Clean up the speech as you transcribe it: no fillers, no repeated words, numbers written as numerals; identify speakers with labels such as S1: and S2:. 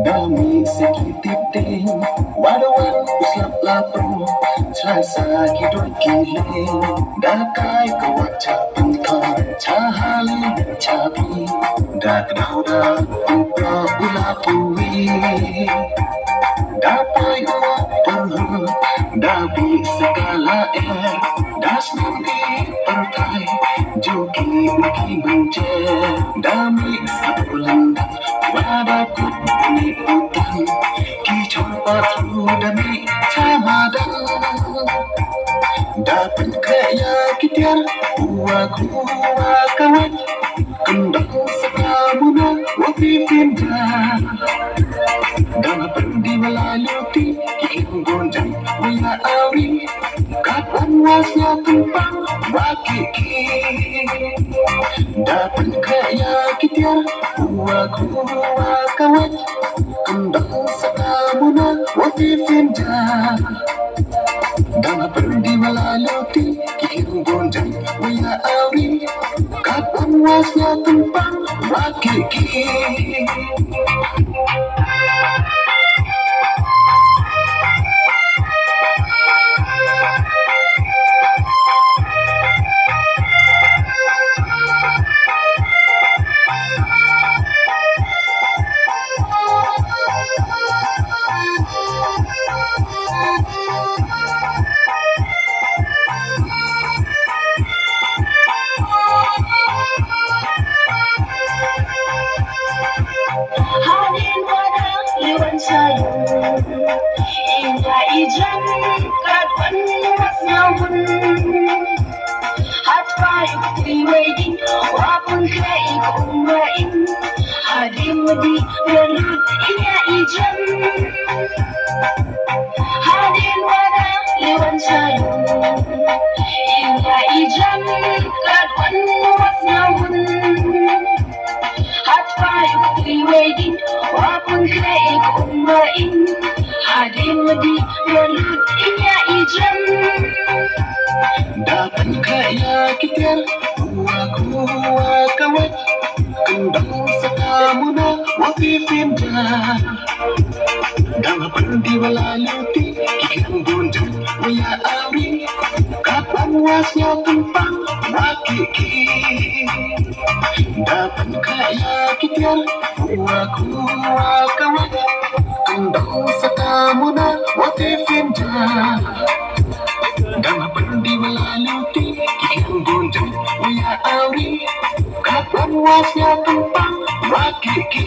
S1: Dami sedikit ting wadawan uslap lapro terasa hidup giling dakai kawat capung thar cahali capi dak dauda upra ulapui dapai perlu dabi segala das nanti pertai joki maki bence dami sebulan wadaku ni utang kicau patru dami camadan dapat kaya kitir uaku kawan kendang sekamuna wafi pindah dan pergi melalui kikin gonjang wala awi kapan wasnya tumpang wakiki dapat kaya kitir uaku kawan kendang sekamuna wafi pindah dan pergi melalui kikin gonjang wala awi kapan wasnya tumpang wakiki. Dapat kaya kitir uaku kawan kendang sekamuna wafi pindah dan pergi melalui kikin gonjang wala awi kapan wasnya tumpang wakiki dapat kaya kitir uaku kawan kendang sekamuna wafi pindah dan pergi melalui kikin gonjang wala awi kapan wasnya tumpang wakiki.